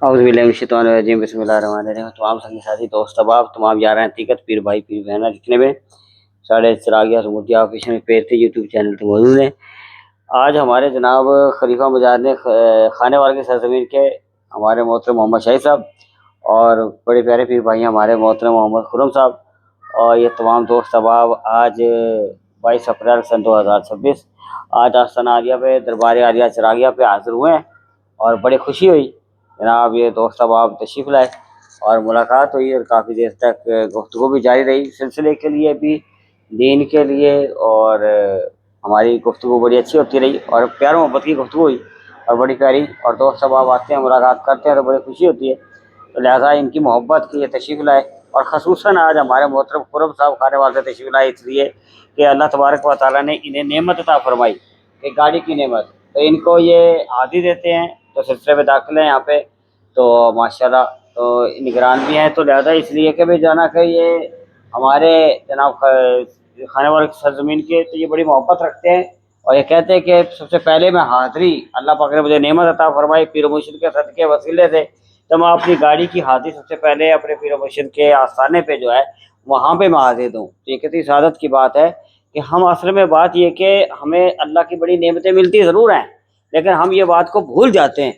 औज़ुबिल्लाहिमिनश्शैतानिर्रजीम बिस्मिल्लाहिर्रहमानिर्रहीम। तमाम संगी साथी दोस्त अहबाब तमाम यार हकीकत पीर भाई पीर बहना जितने भी साढ़े चिरागिया समूदिया ऑफिशियल पेज थे यूट्यूब चैनल पे मौजूद हैं। आज हमारे जनाब खलीफा मजार ने खाने वाले की सरजमीन के हमारे मोहतरम मोहम्मद शाही साहब और बड़े प्यारे पीर भाई हमारे मोहतरम मोहम्मद खुरम साहब और ये तमाम दोस्त अहबाब आज 22 अप्रैल सन 2026 आज आस्थाना आलिया पे दरबार आलिया चिरागिया पे हाजिर हुए हैं और बड़ी खुशी हुई जनाब ये दोस्त अहबाब तशरीफ़ लाए और मुलाकात हुई और काफ़ी देर तक गुफ्तगू भी जारी रही सिलसिले के लिए भी दीन के लिए और हमारी गुफ्तगू बड़ी अच्छी होती रही और प्यार मोहब्बत की गुफ्तगू हुई और बड़ी प्यारी और दोस्त अहबाब आते हैं मुलाकात करते हैं तो बड़ी खुशी होती है। तो लिहाजा इनकी मोहब्बत की ये तशरीफ़ लाए और ख़ुसूसन आज हमारे मोहतरम खुरम साहब खाने वाले तशरीफ़ लाए इसलिए कि अल्लाह तबारक व तआला ने इन्हें नेमत अता फरमाई कि गाड़ी की नेमत, तो इनको ये आदि देते हैं तो सिलसिले में दाखिल हैं यहाँ पे तो माशाल्लाह तो निगरान भी हैं। तो लिहाजा इसलिए कि भाई जाना कि ये हमारे जनाब खाने वाले की सरजमीन के तो ये बड़ी मोहब्बत रखते हैं और ये कहते हैं कि सबसे पहले मैं हाज़िरी अल्लाह पाक ने मुझे नेमत अता फरमाई पीर मुर्शिद के सदके वसीले से, तो मैं अपनी गाड़ी की हाज़िरी सबसे पहले अपने पीर मुर्शिद के आस्थाने पे जो है वहाँ पे मैं हाज़िर दूँ। तो ये कितनी सादत की बात है कि हम असल में बात ये कि हमें अल्लाह की बड़ी नेमतें मिलती ज़रूर हैं लेकिन हम ये बात को भूल जाते हैं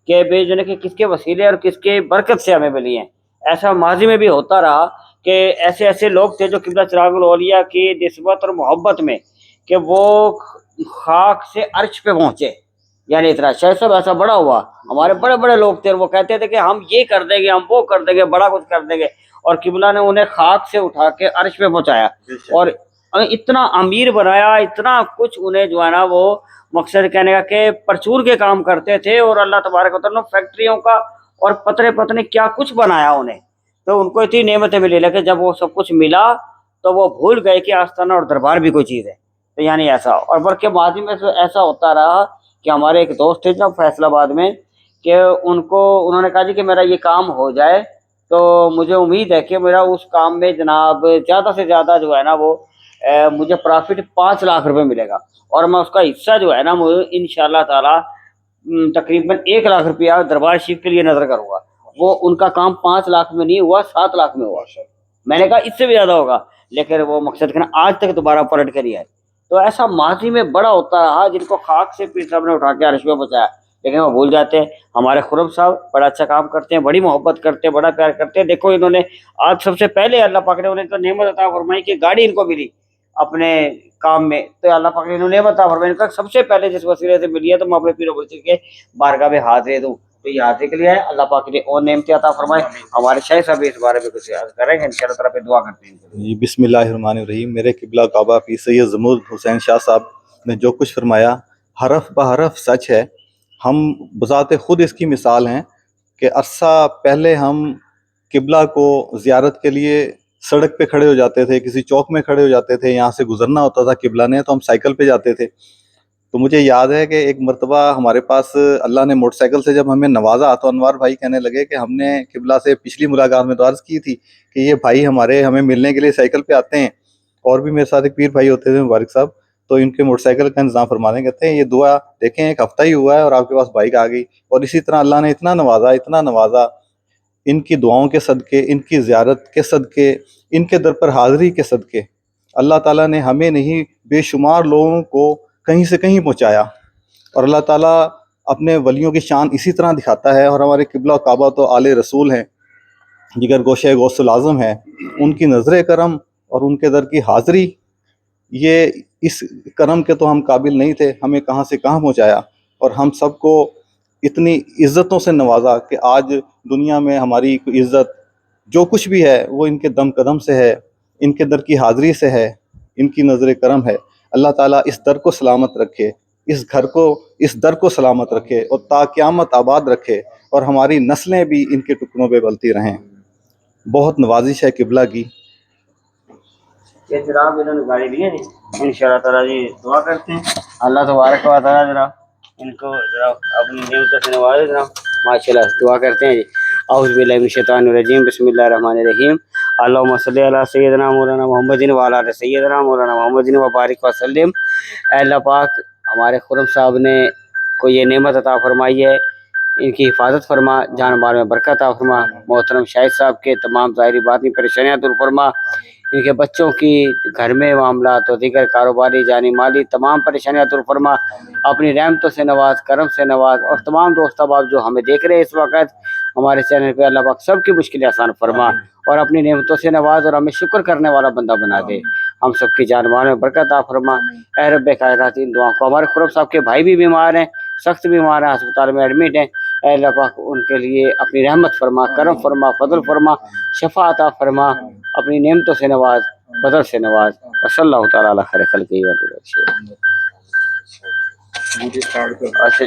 कि बेजने के किसके वसीले और किसके बरकत से हमें मिली हैं। ऐसा माजी में भी होता रहा कि ऐसे ऐसे लोग थे जो किबला चिरागुल औलिया की निस्बत और मोहब्बत में कि वो खाक से अर्श पे पहुँचे, यानी इतना शायद सब ऐसा बड़ा हुआ। हमारे बड़े बड़े लोग थे वो कहते थे कि हम ये कर देंगे हम वो कर देंगे बड़ा कुछ कर देंगे और किबला ने उन्हें खाक से उठा के अर्श पे पहुँचाया और इतना अमीर बनाया, इतना कुछ उन्हें जो है ना वो मकसद कहने का कि परचून के काम करते थे और अल्लाह तबारक व तआला फैक्ट्रियों का और पतरे पतने क्या कुछ बनाया उन्हें, तो उनको इतनी नेमतें मिली लेकिन जब वो सब कुछ मिला तो वो भूल गए कि आस्थाना और दरबार भी कोई चीज़ है। तो यानी ऐसा और बल्कि माजी में तो ऐसा होता रहा कि हमारे एक दोस्त थे जब फैसलाबाद में कि उनको उन्होंने कहा जी कि मेरा ये काम हो जाए तो मुझे उम्मीद है कि मेरा उस काम में जनाब ज़्यादा से ज़्यादा जो है ना वो मुझे प्रॉफिट 5 लाख रुपए मिलेगा और मैं उसका हिस्सा जो है ना मुझे इंशाल्लाह ताला तकरीबन 1 लाख रुपया दरबार शरीफ के लिए नजर करूंगा। वो उनका काम 5 लाख में नहीं हुआ 7 लाख में हुआ। मैंने कहा इससे भी ज्यादा होगा लेकिन वो मकसद करना आज तक दोबारा पलट कर ही आए। तो ऐसा माजी में बड़ा होता रहा जिनको खाक से पीर साहब ने उठा के अर्श पे पहुंचाया लेकिन वो भूल जाते हैं। हमारे खुरम साहब बड़ा अच्छा काम करते हैं, बड़ी मोहब्बत करते हैं, बड़ा प्यार करते हैं। देखो इन्होंने आज सबसे पहले अल्लाह पाक ने उन्हें तो नेमत अता फरमाई कि गाड़ी इनको मिली अपने काम में, तो अल्लाह पाक ने इन्होंने नेमत अता फरमाई इनका सबसे पहले जिस वसीले से मिली है तो मैं अपने पीर मुर्शिद के बारगाह में हाजिर दूँ। तो ये हाजिर के लिए है अल्लाह पाक ने और नेमतें अता फरमाए। हमारे शाह साहब इस बारे में कुछ अर्ज करेंगे इंशाअल्लाह ताला पे दुआ करते हैं जी। बिस्मिल्लाहिर्रहमानिर्रहीम। मेरे किबला काबा पी सैयद ज़मूद हुसैन शाह साहब ने जो कुछ फरमाया हरफ ब हरफ सच है। हम बज़ाते ख़ुद इसकी मिसाल हैं कि अरसा पहले हम किबला को ज़ियारत के लिए सड़क पे खड़े हो जाते थे, किसी चौक में खड़े हो जाते थे, यहाँ से गुजरना होता था किबला ने तो हम साइकिल पे जाते थे। तो मुझे याद है कि एक मरतबा हमारे पास अल्लाह ने मोटरसाइकिल से जब हमें नवाजा तो अनवार भाई कहने लगे कि हमने किबला से पिछली मुलाकात में तो अर्ज़ की थी कि ये भाई हमारे हमें मिलने के लिए साइकिल पे आते हैं। और भी मेरे साथ एक पीर भाई होते थे मुबारक साहब, तो इनके मोटरसाइकिल का इंतजाम फरमाने कहते हैं ये दुआ देखें एक हफ्ता ही हुआ है और आपके पास बाइक आ गई। और इसी तरह अल्लाह ने इतना नवाजा इनकी दुआओं के सदके, इनकी ज़ियारत के सदके, इनके दर पर हाज़िरी के सदके अल्लाह ताला ने हमें नहीं बेशुमार लोगों को कहीं से कहीं पहुँचाया। और अल्लाह ताला अपने वलियों की शान इसी तरह दिखाता है। और हमारे किबला काबा तो आले रसूल हैं, जिगर गोशे गौसुल आज़म है, उनकी नज़र करम और उनके दर की हाज़िरी, ये इस करम के तो हम काबिल नहीं थे, हमें कहाँ से कहाँ पहुँचाया और हम सबको इतनी इज़्ज़तों से नवाजा कि आज दुनिया में हमारी इज़्ज़त जो कुछ भी है वो इनके दम कदम से है, इनके दर की हाज़िरी से है, इनकी नज़र करम है। अल्लाह ताला इस दर को सलामत रखे, इस घर को, इस दर को सलामत रखे और ता क़यामत आबाद रखे और हमारी नस्लें भी इनके टुकड़ों पे पलती रहें। बहुत नवाजिश है किबला की। ये जनाब इन्होंने गाड़ी दी है जी इंशाअल्लाह ताला जी दुआ करते हैं अल्लाह तबारक व तआला जनाब इनको जनाब अपनी नेमतों से नवाजे जनाब माशाल्लाह दुआ करते हैं जी। औज़ु बिल्लाहि मिनश शैतानिर रजीम बिस्मिल्लाहिर रहमानिर रहीम अल्लाहुम्मा सल्लि अला सय्यिदिना मौलाना मुहम्मदिन व अला आलि सय्यिदिना मौलाना मुहम्मदिन व बारिक व सल्लिम। अल्लाह पाक हमारे खुरम साहब ने को ये नेमत अता फरमाई है ان کی حفاظت فرما, جان مال میں برکت عطا فرما. محترم شاہد صاحب کے تمام ظاہری باطنی پریشانیاں دور فرما. ان کے بچوں کی گھر میں معاملات اور دیگر کاروباری جانی مالی تمام پریشانیاں دور فرما. اپنی رحمتوں سے نواز, کرم سے نواز. اور تمام دوست احباب جو ہمیں دیکھ رہے ہیں اس وقت ہمارے چینل پہ, اللہ پاک سب کی مشکلیں آسان فرما اور اپنی نعمتوں سے نواز اور ہمیں شکر کرنے والا بندہ بنا دے. ہم سب کی جان مال میں برکت عطا فرما. اے رب کائنات, ان دعاؤں کو, ہمارے خرم صاحب کے بھائی بھی بیمار ہیں, سخت بیمار ہیں, ہسپتال میں ایڈمٹ ہیں. اے اللہ پاک ان کے لیے اپنی رحمت فرما, کرم فرما, فضل فرما, شفا عطا فرما, اپنی نعمتوں سے نواز, فضل سے نواز. صلی اللہ تعالیٰ علی خیر خلقہ. اچھا